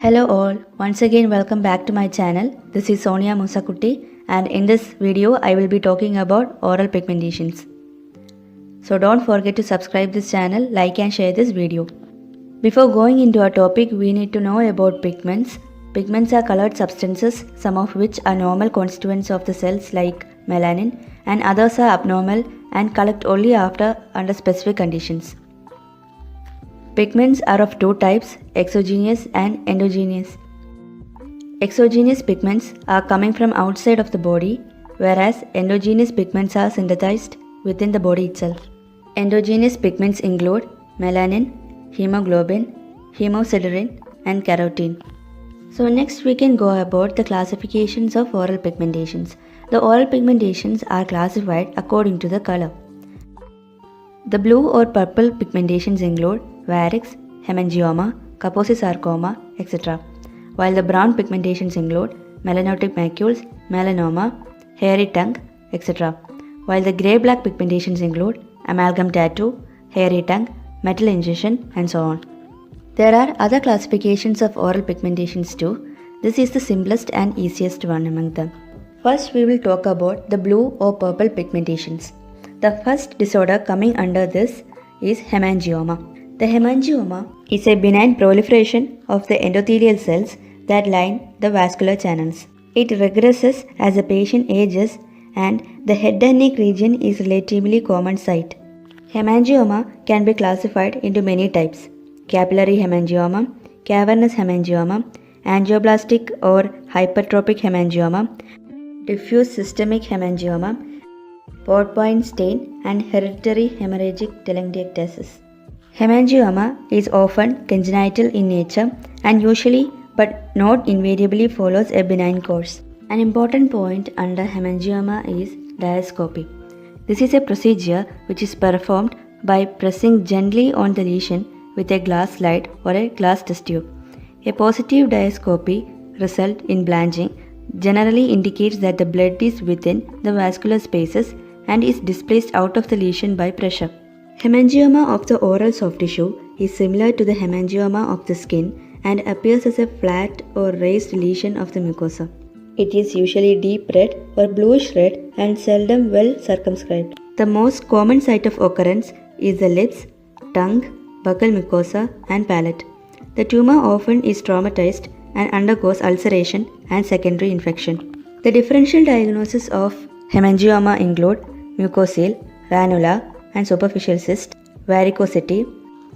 Hello all, once again welcome back to my channel. This is Soniya Moosakutty and in this video I will be talking about oral pigmentations. So don't forget to subscribe this channel, like and share this video. Before going into our topic, we need to know about pigments. Pigments are colored substances, some of which are normal constituents of the cells like melanin and others are abnormal and collect only under specific conditions. Pigments are of two types, exogenous and endogenous. Exogenous pigments are coming from outside of the body, whereas endogenous pigments are synthesized within the body itself. Endogenous pigments include melanin, hemoglobin, hemosiderin, and carotene. So next we can go about the classifications of oral pigmentations. The oral pigmentations are classified according to the color. The blue or purple pigmentations include varix, hemangioma, Kaposi sarcoma, etc. While the brown pigmentations include melanotic macules, melanoma, hairy tongue, etc. While the grey-black pigmentations include amalgam tattoo, hairy tongue, metal injection, and so on. There are other classifications of oral pigmentations too. This is the simplest and easiest one among them. First, we will talk about the blue or purple pigmentations. The first disorder coming under this is hemangioma. The hemangioma is a benign proliferation of the endothelial cells that line the vascular channels. It regresses as the patient ages and the head and neck region is relatively common sight. Hemangioma can be classified into many types: capillary hemangioma, cavernous hemangioma, angioblastic or hypertrophic hemangioma, diffuse systemic hemangioma, Part1 stain, and hereditary hemorrhagic telangiectasis. Hemangioma is often congenital in nature and usually but not invariably follows a benign course. An important point under hemangioma is diascopy. This is a procedure which is performed by pressing gently on the lesion with a glass slide or a glass test tube. A positive diascopy result in blanching generally indicates that the blood is within the vascular spaces and is displaced out of the lesion by pressure. Hemangioma of the oral soft tissue is similar to the hemangioma of the skin and appears as a flat or raised lesion of the mucosa. It is usually deep red or bluish red and seldom well circumscribed. The most common site of occurrence is the lips, tongue, buccal mucosa, and palate. The tumor often is traumatized and undergoes ulceration and secondary infection. The differential diagnosis of hemangioma include mucosal, ranula, and superficial cyst, varicosity,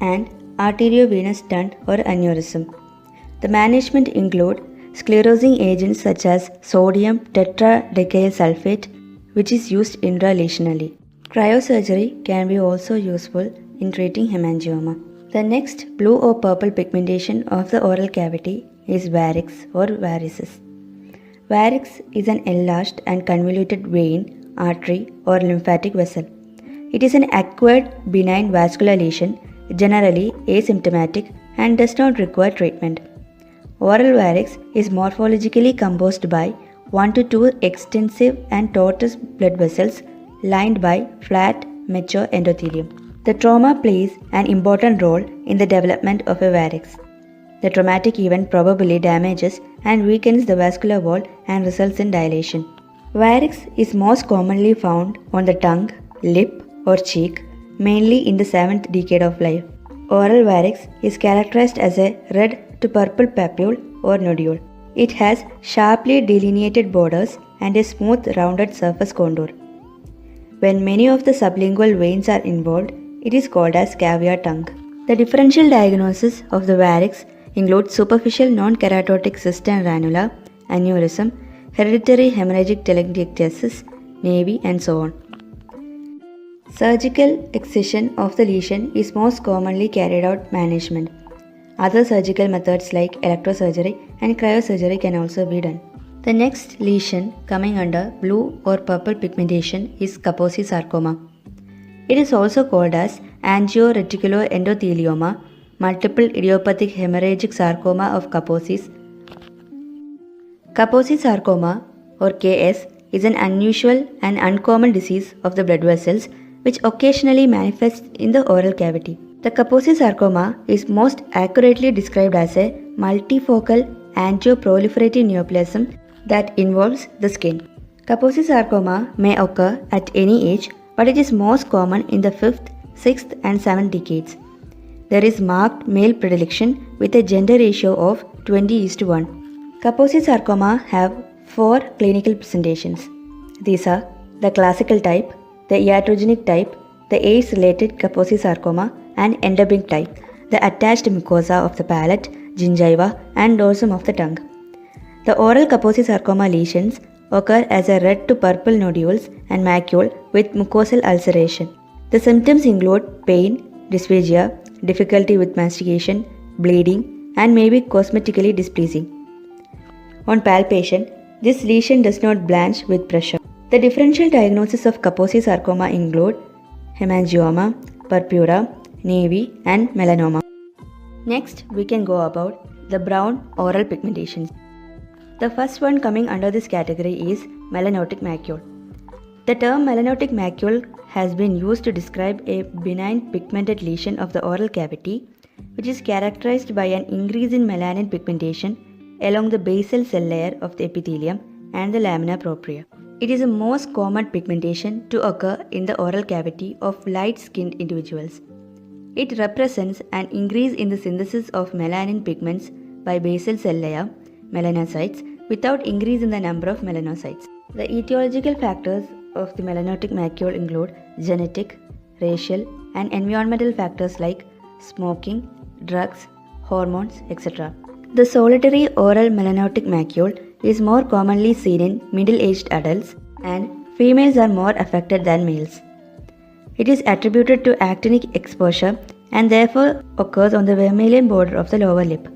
and arteriovenous stent or aneurysm. The management include sclerosing agents such as sodium tetradecyl sulfate, which is used intralesionally. Cryosurgery can be also useful in treating hemangioma. The next blue or purple pigmentation of the oral cavity is varix or varices. Varix is an enlarged and convoluted vein, artery, or lymphatic vessel. It is an acquired benign vascular lesion, generally asymptomatic and does not require treatment. Oral varix is morphologically composed by 1 to 2 extensive and tortuous blood vessels lined by flat, mature endothelium. The trauma plays an important role in the development of a varix. The traumatic event probably damages and weakens the vascular wall and results in dilation. Varix is most commonly found on the tongue, lip, or cheek, mainly in the 7th decade of life. Oral varix is characterized as a red to purple papule or nodule. It has sharply delineated borders and a smooth rounded surface contour. When many of the sublingual veins are involved, it is called as caviar tongue. The differential diagnosis of the varix includes superficial non-keratotic cyst and ranula, aneurysm, hereditary hemorrhagic telangiectasis, navy, and so on. Surgical excision of the lesion is most commonly carried out management. Other surgical methods like electrosurgery and cryosurgery can also be done. The next lesion coming under blue or purple pigmentation is Kaposi sarcoma. It is also called as angioreticuloendothelioma, multiple idiopathic hemorrhagic sarcoma of Kaposi's. Kaposi sarcoma or KS is an unusual and uncommon disease of the blood vessels which occasionally manifests in the oral cavity. The Kaposi sarcoma is most accurately described as a multifocal angioproliferative neoplasm that involves the skin. Kaposi sarcoma may occur at any age, but it is most common in the 5th, 6th and 7th decades. There is marked male predilection with a gender ratio of 20:1. Kaposi sarcoma have 4 clinical presentations. These are the classical type, the iatrogenic type, the age-related Kaposi sarcoma, and endemic type, the attached mucosa of the palate, gingiva, and dorsum of the tongue. The oral Kaposi sarcoma lesions occur as a red to purple nodules and macule with mucosal ulceration. The symptoms include pain, dysphagia, difficulty with mastication, bleeding, and may be cosmetically displeasing. On palpation, this lesion does not blanch with pressure. The differential diagnosis of Kaposi sarcoma include hemangioma, purpura, nevus, and melanoma. Next, we can go about the brown oral pigmentations. The first one coming under this category is melanotic macule. The term melanotic macule has been used to describe a benign pigmented lesion of the oral cavity, which is characterized by an increase in melanin pigmentation along the basal cell layer of the epithelium and the lamina propria. It is the most common pigmentation to occur in the oral cavity of light-skinned individuals. It represents an increase in the synthesis of melanin pigments by basal cell layer, melanocytes, without increase in the number of melanocytes. The etiological factors of the melanotic macule include genetic, racial, and environmental factors like smoking, drugs, hormones, etc. The solitary oral melanotic macule is more commonly seen in middle-aged adults, and females are more affected than males. It is attributed to actinic exposure and therefore occurs on the vermilion border of the lower lip.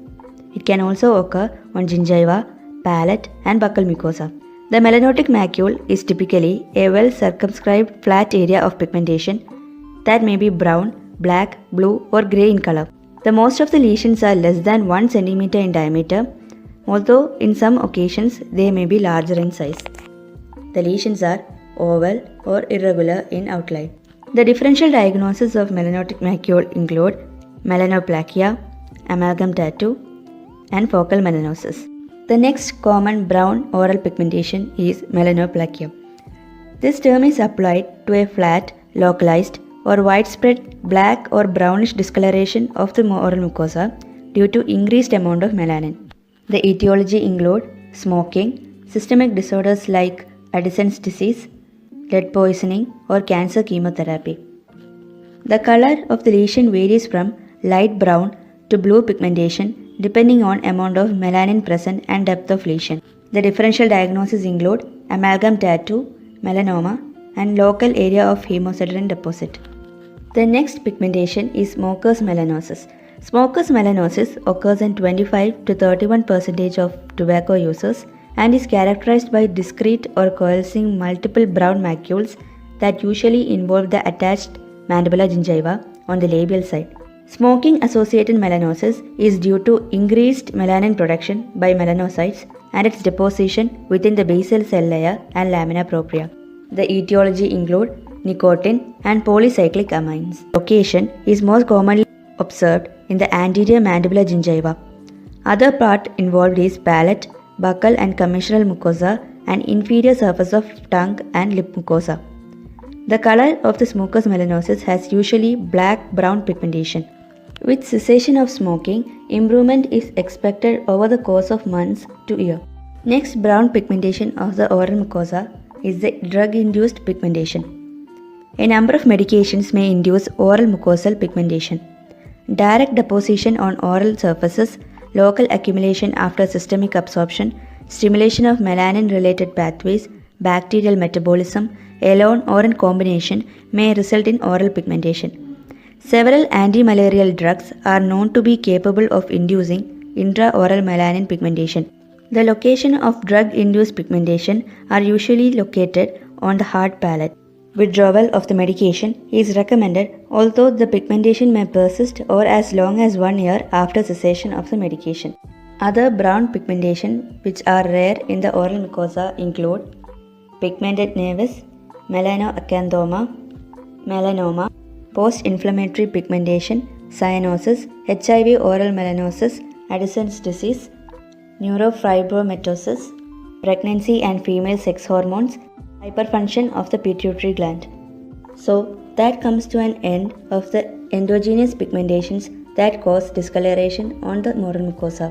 It can also occur on gingiva, palate, and buccal mucosa. The melanotic macule is typically a well-circumscribed flat area of pigmentation that may be brown, black, blue, or grey in color. The most of the lesions are less than 1 cm in diameter, although in some occasions they may be larger in size. The lesions are oval or irregular in outline. The differential diagnosis of melanotic macule include melanoplakia, amalgam tattoo, and focal melanosis. The next common brown oral pigmentation is melanoplakia. This term is applied to a flat, localized, or widespread black or brownish discoloration of the oral mucosa due to increased amount of melanin. The etiology include smoking, systemic disorders like Addison's disease, lead poisoning, or cancer chemotherapy. The color of the lesion varies from light brown to blue pigmentation depending on amount of melanin present and depth of lesion. The differential diagnoses include amalgam tattoo, melanoma, and local area of hemosiderin deposit. The next pigmentation is smoker's melanosis. Smoker's melanosis occurs in 25 to 31% of tobacco users and is characterized by discrete or coalescing multiple brown macules that usually involve the attached mandibular gingiva on the labial side. Smoking-associated melanosis is due to increased melanin production by melanocytes and its deposition within the basal cell layer and lamina propria. The etiology include nicotine and polycyclic amines. Location is most commonly observed in the anterior mandibular gingiva. Other part involved is palate, buccal and commissural mucosa, and inferior surface of tongue and lip mucosa. The color of the smoker's melanosis has usually black-brown pigmentation. With cessation of smoking, improvement is expected over the course of months to year. Next brown pigmentation of the oral mucosa is the drug-induced pigmentation. A number of medications may induce oral mucosal pigmentation. Direct deposition on oral surfaces, local accumulation after systemic absorption, stimulation of melanin-related pathways, bacterial metabolism, alone or in combination may result in oral pigmentation. Several anti-malarial drugs are known to be capable of inducing intraoral melanin pigmentation. The location of drug-induced pigmentation are usually located on the hard palate. Withdrawal of the medication is recommended, although the pigmentation may persist or as long as 1 year after cessation of the medication. Other brown pigmentation which are rare in the oral mucosa include pigmented nevus, melanoacanthoma, melanoma, post-inflammatory pigmentation, cyanosis, HIV oral melanosis, Addison's disease, neurofibromatosis, pregnancy and female sex hormones, hyperfunction of the pituitary gland. So that comes to an end of the endogenous pigmentations that cause discoloration on the moral mucosa.